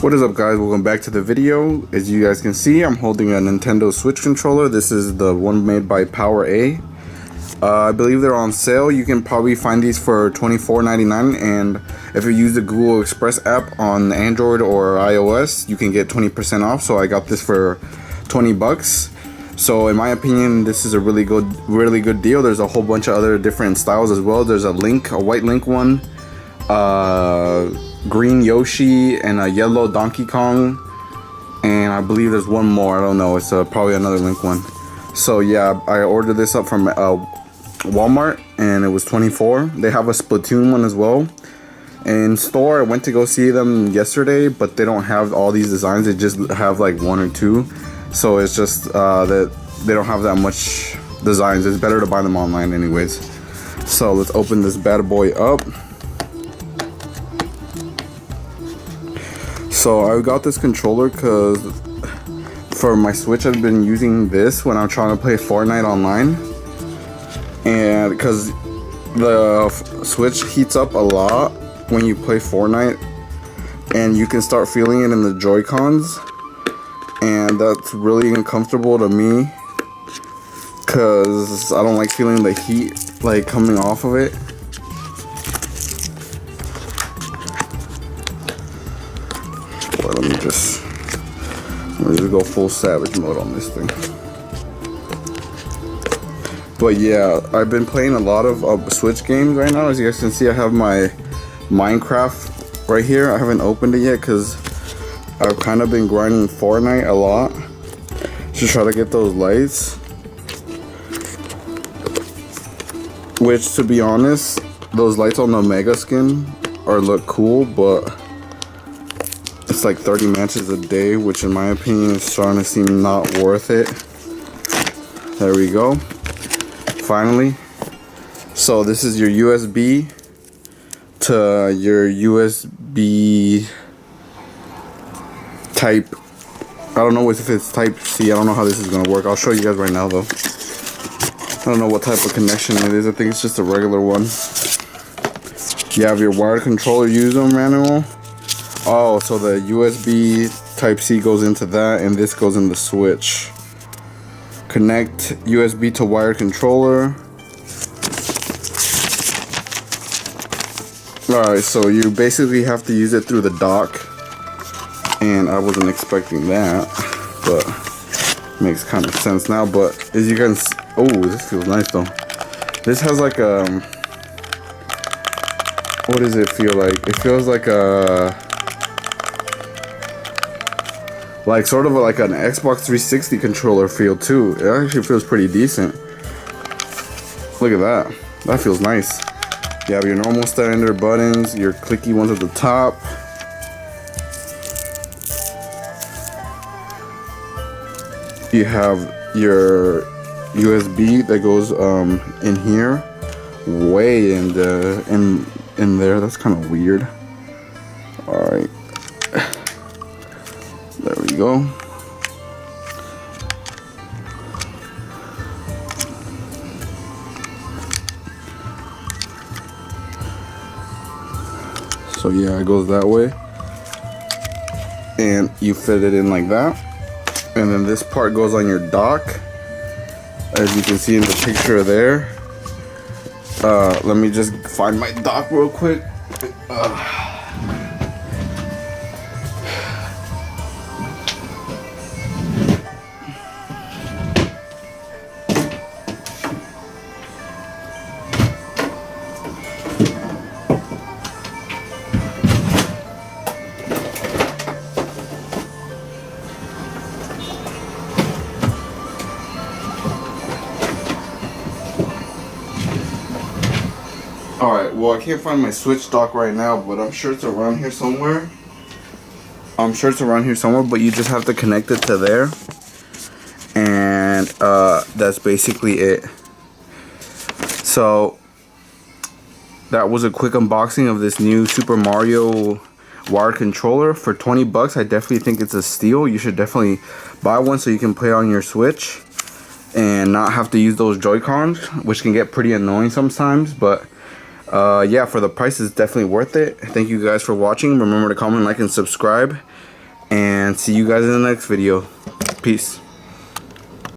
What is up, guys? Welcome back to the video. As you guys can see, I'm holding a Nintendo Switch controller. This is the one made by PowerA. I believe they're on sale. You can probably find these for $24.99, and if you use the Google Express app on Android or iOS, you can get 20% off. So I got this for 20 bucks. So in my opinion, this is a really good deal. There's a whole bunch of other different styles as well. There's a white Link one, green Yoshi, and a yellow Donkey Kong, and I believe there's one more. I don't know. It's probably another Link one. So yeah, I ordered this up from Walmart, and it was $24. They have a Splatoon one as well. In store, I went to go see them yesterday, but they don't have all these designs. They just have like one or two. So it's just that they don't have that much designs. It's better to buy them online anyways. So let's open this bad boy up. So I got this controller because for my Switch I've been using this when I'm trying to play Fortnite online, and because the Switch heats up a lot when you play Fortnite, and you can start feeling it in the Joy-Cons, and that's really uncomfortable to me because I don't like feeling the heat like coming off of it. But let me just go full savage mode on this thing. But yeah, I've been playing a lot of Switch games right now. As you guys can see, I have my Minecraft right here. I haven't opened it yet because I've kind of been grinding Fortnite a lot to try to get those lights. Which, to be honest, those lights on the Mega skin look cool, but it's like 30 matches a day, which in my opinion is starting to seem not worth it. There we go. Finally. So this is your USB to your USB type. I don't know if it's type C. I don't know how this is going to work. I'll show you guys right now though. I don't know what type of connection it is. I think it's just a regular one. You have your wired controller user manual. Oh, so the USB type C goes into that, and this goes in the Switch. Connect USB to wired controller. Alright, so you basically have to use it through the dock, and I wasn't expecting that, but makes kind of sense now. But as you can see, oh, this feels nice though. This has like a, what does it feel like? It feels like a, like sort of like an Xbox 360 controller feel too. It actually feels pretty decent. Look at that. That feels nice. You have your normal standard buttons, your clicky ones at the top. You have your USB that goes in here, way in there. That's kind of weird. All right. There we go. So yeah, it goes that way, and you fit it in like that, and then this part goes on your dock, as you can see in the picture there. Let me just find my dock real quick. Alright, well, I can't find my Switch dock right now, but I'm sure it's around here somewhere. But you just have to connect it to there. And that's basically it. So that was a quick unboxing of this new Super Mario wired controller for 20 bucks. I definitely think it's a steal. You should definitely buy one so you can play on your Switch and not have to use those Joy-Cons, which can get pretty annoying sometimes. But yeah, for the price, it's definitely worth it. Thank you guys for watching. Remember to comment, like, and subscribe. And see you guys in the next video. Peace.